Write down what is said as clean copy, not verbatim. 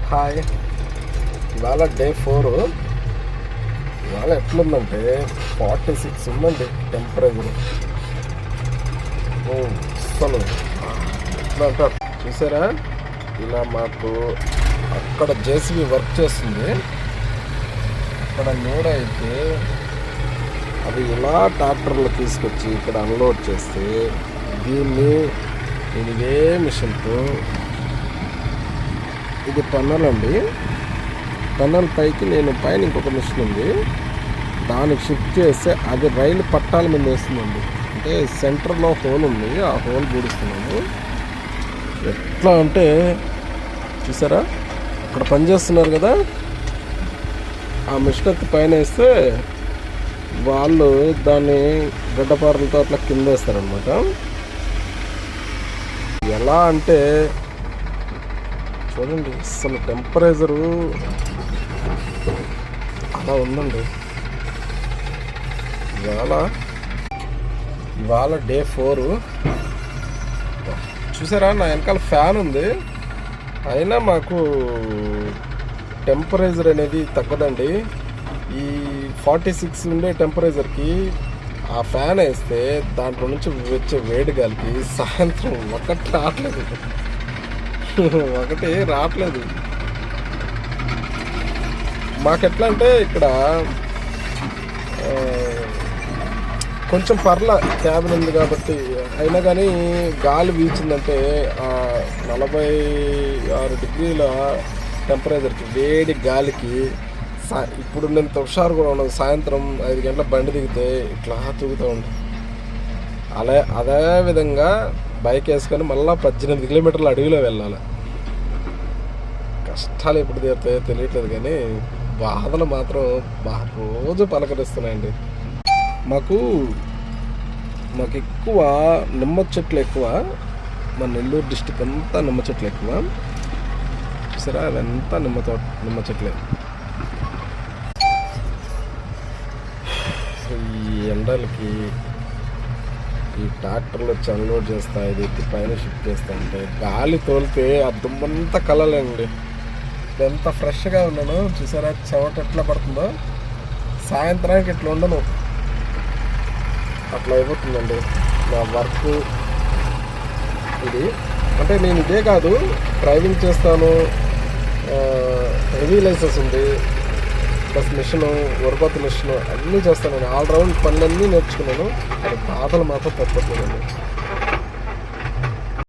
Hi, ఇవాళ day 4. ఇవాళ ఎట్లుందంటే 46 ఉందండి టెంపరేచర్. అసలు ఎట్లా అంటారు చూసారా, ఇలా మాకు అక్కడ జేసీబీ వర్క్ చేస్తుంది. అక్కడ లోడ్ అయితే అది ఇలా ట్రాక్టర్లు తీసుకొచ్చి ఇక్కడ అన్లోడ్ చేస్తే దీన్ని నేను ఇదే మిషన్తో, ఇది టన్నల్ అండి, టన్నల్ పైకి నేను పైన ఇంకొక మిషన్ ఉంది, దానికి షిఫ్ట్ చేస్తే అది రైలు పట్టాల మీద వేస్తుందండి. అంటే సెంటర్లో హోల్ ఉంది, ఆ హోల్ పూడుస్తున్నాము. ఎట్లా అంటే చూసారా, అక్కడ పనిచేస్తున్నారు కదా, ఆ మిషన్ ఎత్తి పైన వేస్తే వాళ్ళు దాన్ని గడ్డపారలతో అట్లా కింద వేస్తారనమాట. ఎలా అంటే చూడండి, అసలు టెంపరేచరు అలా ఉందండి. ఇవాళ డే 4. చూసారా, నా వెనకాల ఫ్యాన్ ఉంది, అయినా మాకు టెంపరేచర్ అనేది తగ్గదండి. ఈ 46 ఉండే టెంపరేచర్కి ఆ ఫ్యాన్ వేస్తే దాంట్లో నుంచి వచ్చే వేడి గాలికి సాయంత్రం ఒకటి రావట్లేదు. మాకెట్లా అంటే ఇక్కడ కొంచెం క్యాబిన్ ఉంది కాబట్టి, అయినా కానీ గాలి వీచిందంటే 46 డిగ్రీల టెంపరేచర్కి వేడి గాలికి ఇప్పుడు నేను తుషారు కూడా ఉండదు. సాయంత్రం 5 గంటల బండి దిగితే ఇట్లా తూగుతూ ఉంటుంది. అదే విధంగా బైక్ వేసుకొని మళ్ళీ 18 కిలోమీటర్ల అడవిలో వెళ్ళాలి. కష్టాలు ఎప్పుడు తీరుతాయో తెలియట్లేదు, కానీ బాధలు మాత్రం రోజు పలకరిస్తున్నాయండి. మాకు ఎక్కువ నిమ్మ చెట్లు ఎక్కువ, మా నెల్లూరు డిస్టిక్ అంతా నిమ్మ చెట్లు ఎక్కువ. సరే, అదంతా నిమ్మ చెట్లే. ఈ ఎండలకి ఈ ట్రాక్టర్లు వచ్చి అన్లోడ్ చేస్తా, ఇది ఎత్తి పైన షిఫ్ట్ చేస్తా ఉంటే గాలి తోలితే ఆ దుమ్మంతా కలలేండి. ఎంత ఫ్రెష్గా ఉన్నాను చూసారా, చెమట ఎట్లా పడుతుందో. సాయంత్రానికి ఇట్లా ఉండను, అట్లా అయిపోతుందండి నా వర్క్. ఇది అంటే నేను ఇదే కాదు, డ్రైవింగ్ చేస్తాను, హెవీ లైసెన్స్ ఉంది, ప్లస్ మిషను, వరకొత్త మిషను అన్నీ చేస్తాను. నేను ఆల్రౌండ్ పనులన్నీ నేర్చుకున్నాను. అది బాధలు మాత్రం తప్పట్లేదండి.